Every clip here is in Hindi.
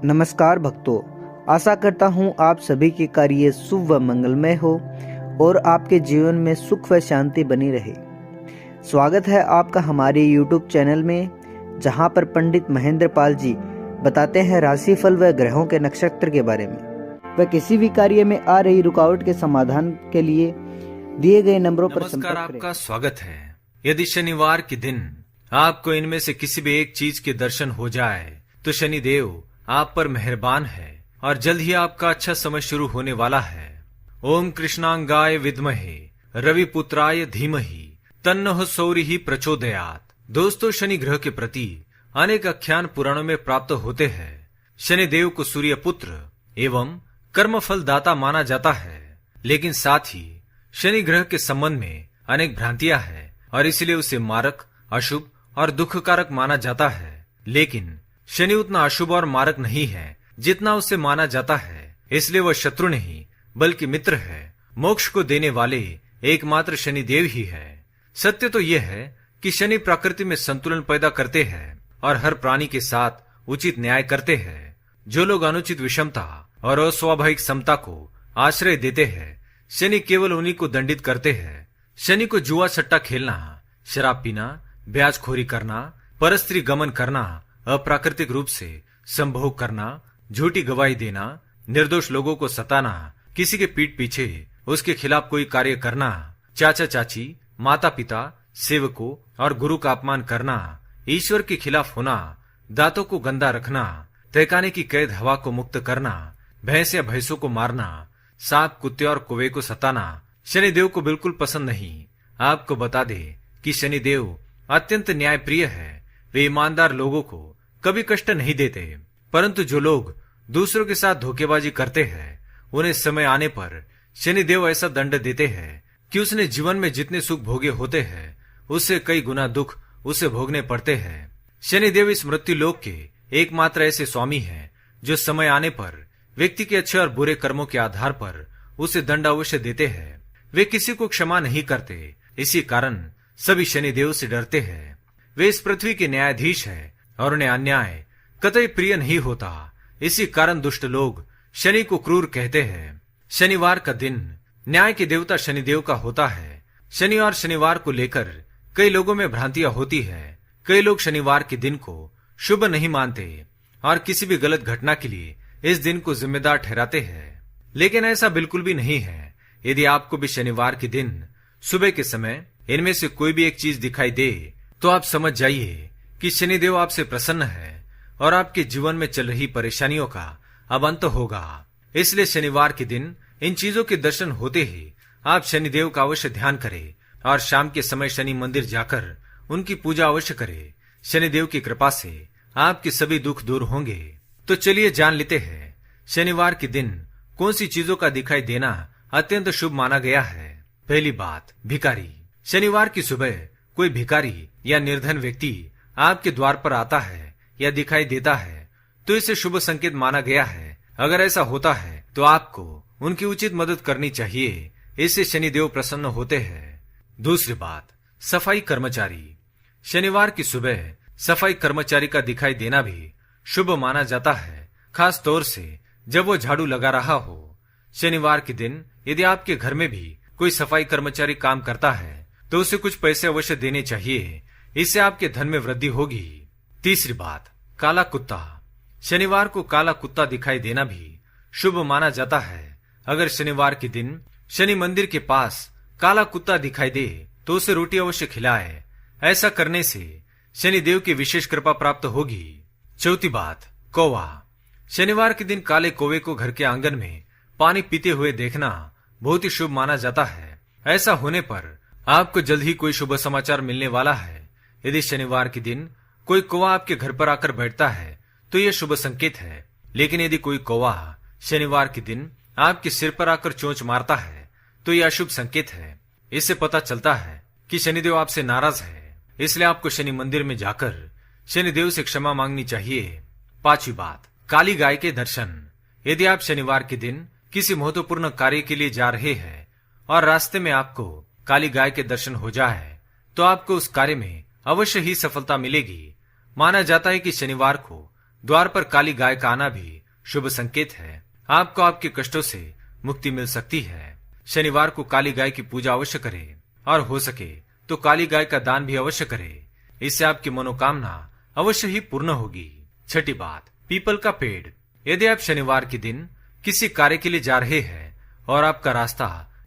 नमस्कार भक्तों, आशा करता हूँ आप सभी के कार्य शुभ व मंगलमय हो और आपके जीवन में सुख व शांति बनी रहे। स्वागत है आपका हमारे YouTube चैनल में, जहाँ पर पंडित महेंद्र पाल जी बताते हैं राशिफल व ग्रहों के नक्षत्र के बारे में व किसी भी कार्य में आ रही रुकावट के समाधान के लिए दिए गए नंबरों पर संपर्क करें। आपका स्वागत है। यदि शनिवार के दिन आपको इनमें से किसी भी एक चीज के दर्शन हो जाए तो शनि देव आप पर मेहरबान है और जल्द ही आपका अच्छा समय शुरू होने वाला है। ओम कृष्णांगाय विद्महे रवि पुत्राय धीमहि तन्नः सौरिः प्रचोदयात्। दोस्तों, शनि ग्रह के प्रति अनेक आख्यान पुराणों में प्राप्त होते हैं। शनि देव को सूर्य पुत्र एवं कर्मफल दाता माना जाता है, लेकिन साथ ही शनि ग्रह के संबंध में अनेक भ्रांतियां हैं और इसलिए उसे मारक, अशुभ और दुखकारक माना जाता है। लेकिन शनि उतना अशुभ और मारक नहीं है जितना उसे माना जाता है, इसलिए वह शत्रु नहीं बल्कि मित्र है। मोक्ष को देने वाले एकमात्र शनि देव ही है। सत्य तो यह है कि शनि प्रकृति में संतुलन पैदा करते हैं और हर प्राणी के साथ उचित न्याय करते हैं। जो लोग अनुचित विषमता और अस्वाभाविक समता को आश्रय देते हैं, शनि केवल उन्हीं को दंडित करते हैं। शनि को जुआ सट्टा खेलना, शराब पीना, ब्याजखोरी करना, परस्त्री गमन करना, अप्राकृतिक रूप से संभोग करना, झूठी गवाही देना, निर्दोष लोगों को सताना, किसी के पीठ पीछे उसके खिलाफ कोई कार्य करना, चाचा चाची, माता पिता, सेवकों और गुरु का अपमान करना, ईश्वर के खिलाफ होना, दांतों को गंदा रखना, तहखाने की कैद हवा को मुक्त करना, भैंस या भैंसों को मारना, सांप, कुत्ते और कौवे को सताना शनिदेव को बिल्कुल पसंद नहीं। आपको बता दे कि शनिदेव अत्यंत न्यायप्रिय है। वे ईमानदार लोगों को कभी कष्ट नहीं देते, परंतु जो लोग दूसरों के साथ धोखेबाजी करते हैं उन्हें समय आने पर शनिदेव ऐसा दंड देते हैं कि उसने जीवन में जितने सुख भोगे होते हैं उससे कई गुना दुख उसे भोगने पड़ते हैं। शनिदेव इस मृत्यु लोक के एकमात्र ऐसे स्वामी हैं जो समय आने पर व्यक्ति के अच्छे और बुरे कर्मों के आधार पर उसे दंड अवश्य देते हैं। वे किसी को क्षमा नहीं करते, इसी कारण सभी शनिदेव से डरते हैं। वे इस पृथ्वी के न्यायाधीश हैं और उन्हें अन्याय कतई प्रिय नहीं होता। इसी कारण दुष्ट लोग शनि को क्रूर कहते हैं। शनिवार का दिन न्याय के देवता शनिदेव का होता है। शनि और शनिवार को लेकर कई लोगों में भ्रांतियां होती है। कई लोग शनिवार के दिन को शुभ नहीं मानते और किसी भी गलत घटना के लिए इस दिन को जिम्मेदार ठहराते हैं, लेकिन ऐसा बिल्कुल भी नहीं है। यदि आपको भी शनिवार के दिन सुबह के समय इनमें से कोई भी एक चीज दिखाई दे तो आप समझ जाइए कि शनिदेव आपसे प्रसन्न है और आपके जीवन में चल रही परेशानियों का अब अंत होगा। इसलिए शनिवार के दिन इन चीजों के दर्शन होते ही आप शनिदेव का अवश्य ध्यान करें और शाम के समय शनि मंदिर जाकर उनकी पूजा अवश्य करें। शनिदेव की कृपा से आपके सभी दुख दूर होंगे। तो चलिए जान लेते हैं शनिवार के दिन कौन सी चीजों का दिखाई देना अत्यंत शुभ माना गया है। पहली बात, भिखारी। शनिवार की सुबह कोई भिखारी या निर्धन व्यक्ति आपके द्वार पर आता है या दिखाई देता है तो इसे शुभ संकेत माना गया है। अगर ऐसा होता है तो आपको उनकी उचित मदद करनी चाहिए, इससे शनिदेव प्रसन्न होते हैं। दूसरी बात, सफाई कर्मचारी। शनिवार की सुबह सफाई कर्मचारी का दिखाई देना भी शुभ माना जाता है, खास तौर से जब वो झाड़ू लगा रहा हो। शनिवार के दिन यदि आपके घर में भी कोई सफाई कर्मचारी काम करता है तो उसे कुछ पैसे अवश्य देने चाहिए, इससे आपके धन में वृद्धि होगी। तीसरी बात, काला कुत्ता। शनिवार को काला कुत्ता दिखाई देना भी शुभ माना जाता है। अगर शनिवार के दिन शनि मंदिर के पास काला कुत्ता दिखाई दे तो उसे रोटी अवश्य खिलाए। ऐसा करने से शनिदेव की विशेष कृपा प्राप्त होगी। चौथी बात, कौवा। शनिवार के दिन काले कौवे को घर के आंगन में पानी पीते हुए देखना बहुत ही शुभ माना जाता है। ऐसा होने पर आपको जल्द ही कोई शुभ समाचार मिलने वाला है। यदि शनिवार के दिन कोई कौवा आपके घर पर आकर बैठता है तो यह शुभ संकेत है, लेकिन यदि कोई कौवा शनिवार के दिन आपके सिर पर आकर चोंच मारता है तो यह अशुभ संकेत है। इससे पता चलता है कि शनिदेव आपसे नाराज है, इसलिए आपको शनि मंदिर में जाकर शनिदेव से क्षमा मांगनी चाहिए। पांचवी बात, काली गाय के दर्शन। यदि आप शनिवार के दिन किसी महत्वपूर्ण कार्य के लिए जा रहे हैं और रास्ते में आपको काली गाय के दर्शन हो जाए तो आपको उस कार्य में अवश्य ही सफलता मिलेगी। माना जाता है कि शनिवार को द्वार पर काली गाय का आना भी शुभ संकेत है। आपको आपके कष्टों से मुक्ति मिल सकती है। शनिवार को काली गाय की पूजा अवश्य करें और हो सके तो काली गाय का दान भी अवश्य करें। इससे आपकी मनोकामना अवश्य ही पूर्ण होगी। छठी बात, पीपल का पेड़। यदि आप शनिवार के दिन किसी कार्य के लिए जा रहे हैं और आपका रास्ता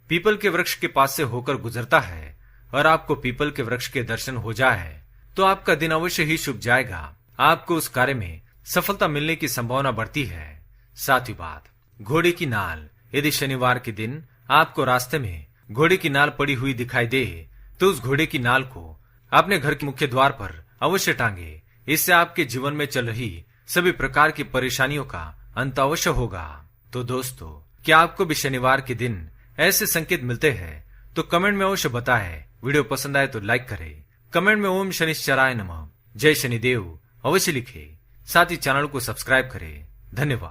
पीपल के वृक्ष के पास से होकर गुजरता है और आपको पीपल के वृक्ष के दर्शन हो जाए तो आपका दिन अवश्य ही शुभ जाएगा। आपको उस कार्य में सफलता मिलने की संभावना बढ़ती है। सातवीं बात, घोड़े की नाल। यदि शनिवार के दिन आपको रास्ते में घोड़े की नाल पड़ी हुई दिखाई दे तो उस घोड़े की नाल को अपने घर के मुख्य द्वार पर अवश्य टांगे। इससे आपके जीवन में चल रही सभी प्रकार की परेशानियों का अंत अवश्य होगा। तो दोस्तों, क्या आपको भी शनिवार के दिन ऐसे संकेत मिलते हैं तो कमेंट में अवश्य बताएं। वीडियो पसंद आए तो लाइक करें। कमेंट में ओम शनिश्चराय नमः, जय शनिदेव अवश्य लिखें। साथ ही चैनल को सब्सक्राइब करें। धन्यवाद।